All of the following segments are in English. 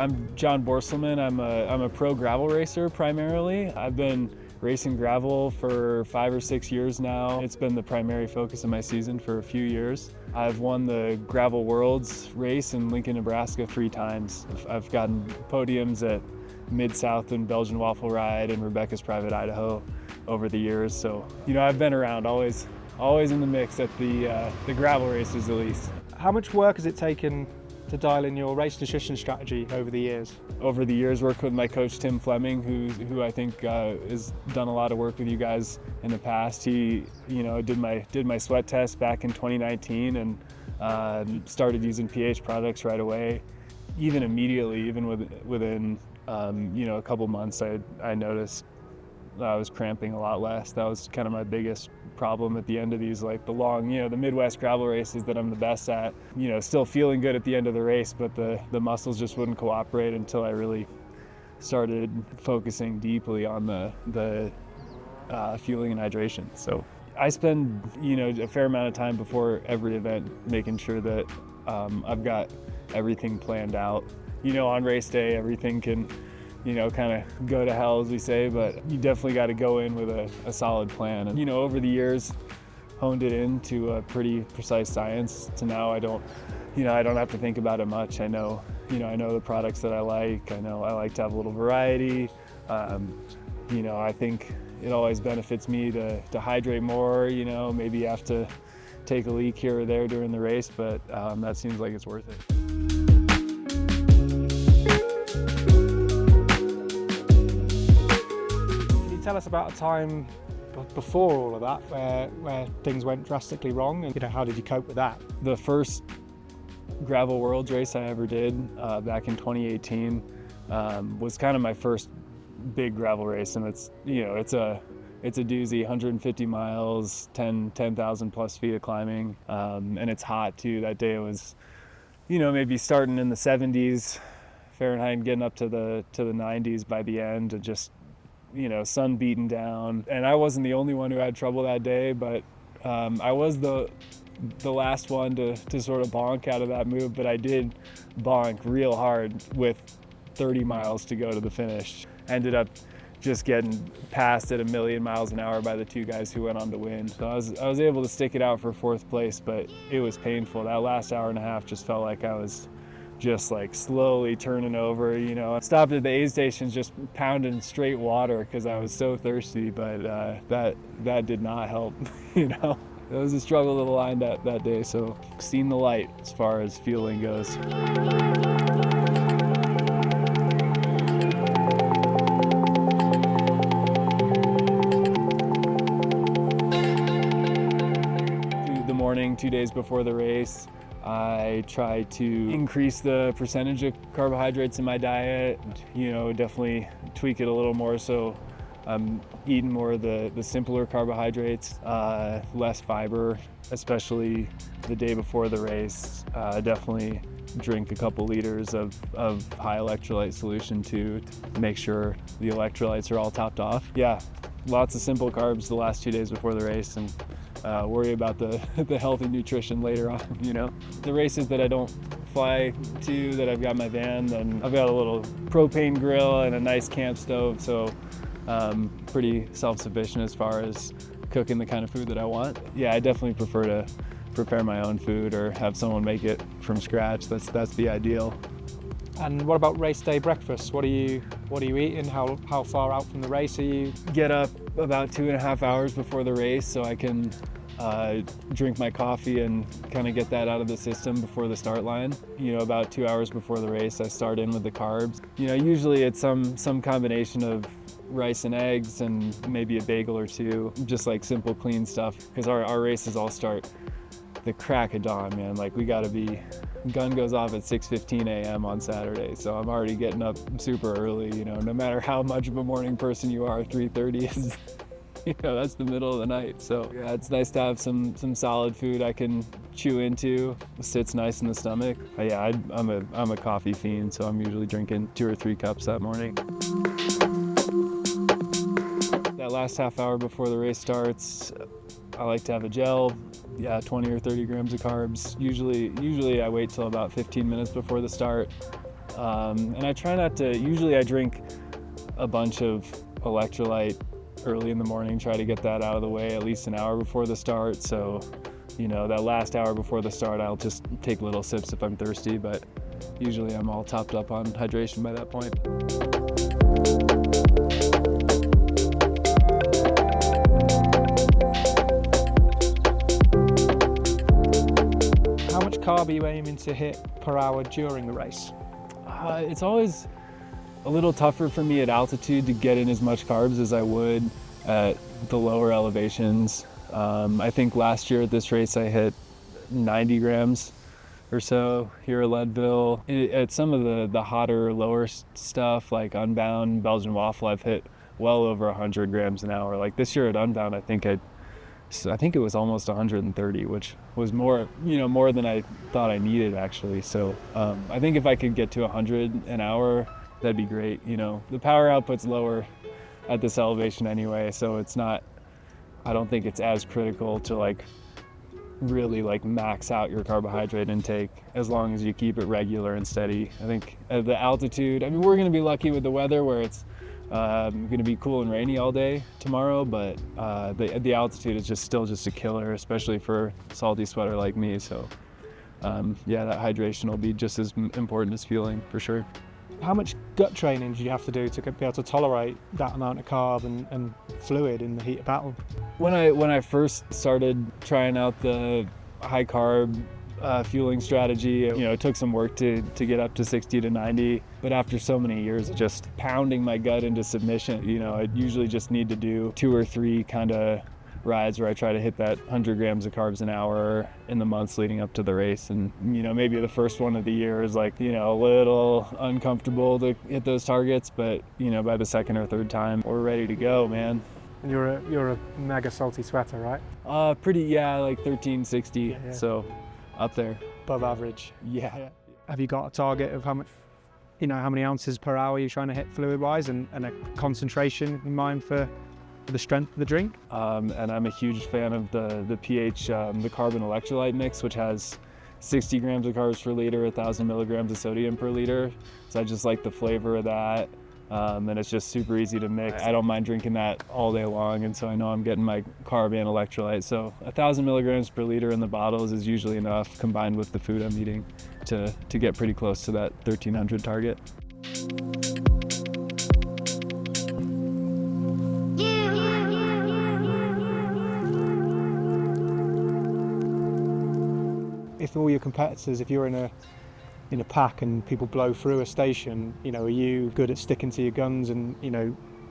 I'm John Borstelmann. I'm a pro gravel racer primarily. I've been racing gravel for 5 or 6 years now. It's been the primary focus of my season for a few years. I've won the Gravel Worlds race in Lincoln, Nebraska 3 times. I've gotten podiums at Mid-South and Belgian Waffle Ride and Rebecca's Private Idaho over the years. So, I've been around, always in the mix at the gravel races at least. How much work has it taken to dial in your race nutrition strategy over the years? Over the years, worked with my coach Tim Fleming, who I think has done a lot of work with you guys in the past. He, did my sweat test back in 2019 and started using pH products right away. Even immediately, even within a couple months, I noticed I was cramping a lot less. That was kind of my biggest problem at the end of these, like the long, the Midwest gravel races that I'm the best at. Still feeling good at the end of the race, but the muscles just wouldn't cooperate until I really started focusing deeply on the fueling and hydration. So I spend, a fair amount of time before every event making sure that I've got everything planned out. On race day, everything can kind of go to hell, as we say, but you definitely got to go in with a solid plan. And, over the years, honed it into a pretty precise science to now I don't have to think about it much. I know the products that I like. I know I like to have a little variety. I think it always benefits me to hydrate more, maybe you have to take a leak here or there during the race, but that seems like it's worth it. Tell us about a time before all of that where things went drastically wrong, and how did you cope with that? The first Gravel Worlds race I ever did back in 2018 was kind of my first big gravel race, and it's a doozy, 150 miles, 10,000 plus feet of climbing, and it's hot too. That day it was maybe starting in the 70s Fahrenheit and getting up to the 90s by the end, and just sun beaten down. And I wasn't the only one who had trouble that day, but I was the last one to sort of bonk out of that move, but I did bonk real hard with 30 miles to go to the finish. Ended up just getting passed at 1,000,000 miles an hour by the 2 guys who went on to win. So I was able to stick it out for 4th place, but it was painful. That last hour and a half just felt like I was just like slowly turning over. I stopped at the aid stations just pounding straight water because I was so thirsty, but that did not help. It was a struggle to the line that day, so seen the light as far as fueling goes. The morning, 2 days before the race, I try to increase the percentage of carbohydrates in my diet, definitely tweak it a little more, so I'm eating more of the simpler carbohydrates, less fiber, especially the day before the race. Definitely drink a couple liters of high electrolyte solution to make sure the electrolytes are all topped off. Yeah, lots of simple carbs the last 2 days before the race, and worry about the healthy nutrition later on. The races that I don't fly to, that I've got my van, then I've got a little propane grill and a nice camp stove, so pretty self-sufficient as far as cooking the kind of food that I want. Yeah, I definitely prefer to prepare my own food or have someone make it from scratch. That's the ideal. And what about race day breakfast? What are you eating? How far out from the race are you? Get up about 2.5 hours before the race so I can drink my coffee and kind of get that out of the system before the start line. About 2 hours before the race, I start in with the carbs. Usually it's some combination of rice and eggs and maybe a bagel or two, just like simple clean stuff, because our races all start the crack of dawn, man. Like gun goes off at 6:15 a.m. on Saturday, so I'm already getting up super early. No matter how much of a morning person you are, 3:30 is that's the middle of the night. So yeah, it's nice to have some solid food I can chew into. It sits nice in the stomach. But yeah, I'm a coffee fiend, so I'm usually drinking 2 or 3 cups that morning. That last half hour before the race starts, I like to have a gel. Yeah, 20 or 30 grams of carbs. Usually I wait till about 15 minutes before the start. And I try not to, usually I drink a bunch of electrolyte early in the morning, try to get that out of the way at least an hour before the start. So, that last hour before the start, I'll just take little sips if I'm thirsty, but usually I'm all topped up on hydration by that point. How much carb are you aiming to hit per hour during the race? It's always a little tougher for me at altitude to get in as much carbs as I would at the lower elevations. I think last year at this race I hit 90 grams or so here at Leadville. At some of the hotter, lower stuff like Unbound, Belgian Waffle, I've hit well over 100 grams an hour. Like this year at Unbound, I think it was almost 130, which was more than I thought I needed actually. So I think if I could get to 100 an hour, that'd be great. The power output's lower at this elevation anyway, so I don't think it's as critical to really max out your carbohydrate intake as long as you keep it regular and steady. I think at the altitude, we're gonna be lucky with the weather where it's gonna be cool and rainy all day tomorrow, but the altitude is still just a killer, especially for a salty sweater like me. So yeah, that hydration will be just as important as fueling for sure. How much gut training do you have to do to be able to tolerate that amount of carb and fluid in the heat of battle? When I first started trying out the high carb fueling strategy, it took some work to get up to 60 to 90, but after so many years of just pounding my gut into submission, I usually just need to do 2 or 3 kind of rides where I try to hit that 100 grams of carbs an hour in the months leading up to the race. And maybe the first one of the year is a little uncomfortable to hit those targets, but by the second or third time we're ready to go, man. And you're a mega salty sweater, right? Like 1360. Yeah. So up there, above average. Yeah. Have you got a target of how much, how many ounces per hour you're trying to hit fluid wise, and a concentration in mind for the strength of the drink? And I'm a huge fan of the pH, the carbon electrolyte mix, which has 60 grams of carbs per liter, 1,000 milligrams of sodium per liter. So I just like the flavor of that. And it's just super easy to mix. I don't mind drinking that all day long, and so I know I'm getting my carb and electrolyte. So 1,000 milligrams per liter in the bottles is usually enough, combined with the food I'm eating, to get pretty close to that 1,300 target. If all your competitors, if you're in a pack and people blow through a station, are you good at sticking to your guns and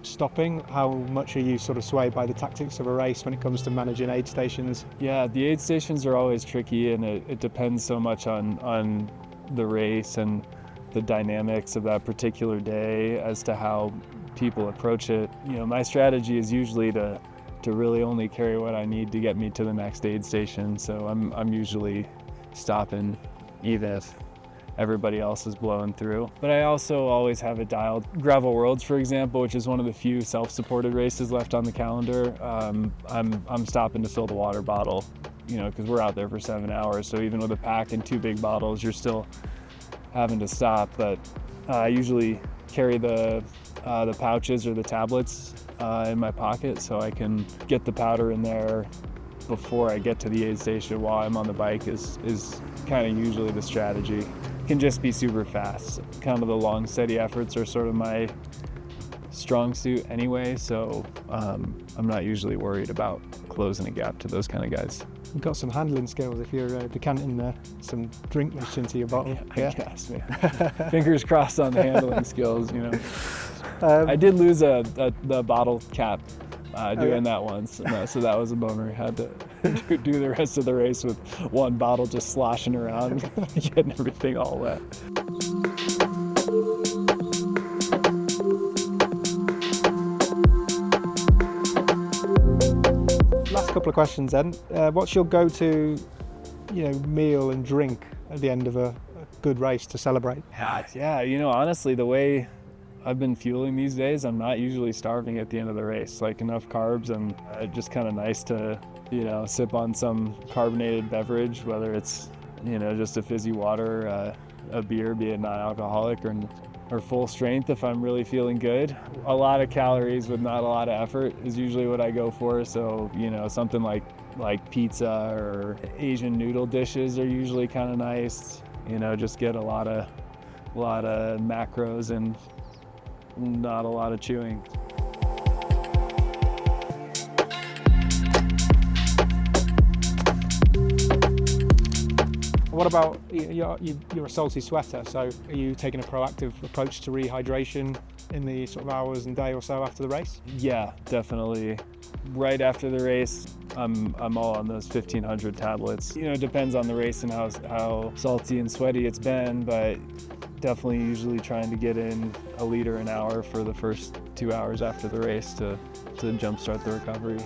stopping? How much are you sort of swayed by the tactics of a race when it comes to managing aid stations? Yeah, the aid stations are always tricky, and it depends so much on the race and the dynamics of that particular day as to how people approach it. My strategy is usually to really only carry what I need to get me to the next aid station. So I'm usually stopping even if everybody else is blowing through. But I also always have it dialed. Gravel Worlds, for example, which is one of the few self-supported races left on the calendar, I'm stopping to fill the water bottle, because we're out there for 7 hours. So even with a pack and 2 big bottles, you're still having to stop. But I usually carry the pouches or the tablets in my pocket, so I can get the powder in there before I get to the aid station while I'm on the bike is kind of usually the strategy. It can just be super fast. Kind of the long, steady efforts are sort of my strong suit anyway, so I'm not usually worried about closing a gap to those kind of guys. You've got some handling skills if you're decanting some drink mix into your bottle. Yeah, I guess, man. Fingers crossed on the handling skills, I did lose the bottle cap doing that once, so that was a bummer. Had to do the rest of the race with one bottle just sloshing around, getting everything all wet. Last couple of questions then. What's your go-to, meal and drink at the end of a good race to celebrate? Yeah, honestly, the way I've been fueling these days, I'm not usually starving at the end of the race. Enough carbs, and just kind of nice to, sip on some carbonated beverage, whether it's, just a fizzy water, a beer, be it non-alcoholic or full strength if I'm really feeling good. A lot of calories with not a lot of effort is usually what I go for. So, something like pizza or Asian noodle dishes are usually kind of nice. Just get a lot of macros and not a lot of chewing. What about, you're a salty sweater, so are you taking a proactive approach to rehydration in the sort of hours and day or so after the race? Yeah, definitely. Right after the race, I'm all on those 1,500 tablets. It depends on the race and how salty and sweaty it's been, but definitely usually trying to get in a liter an hour for the first 2 hours after the race to jumpstart the recovery.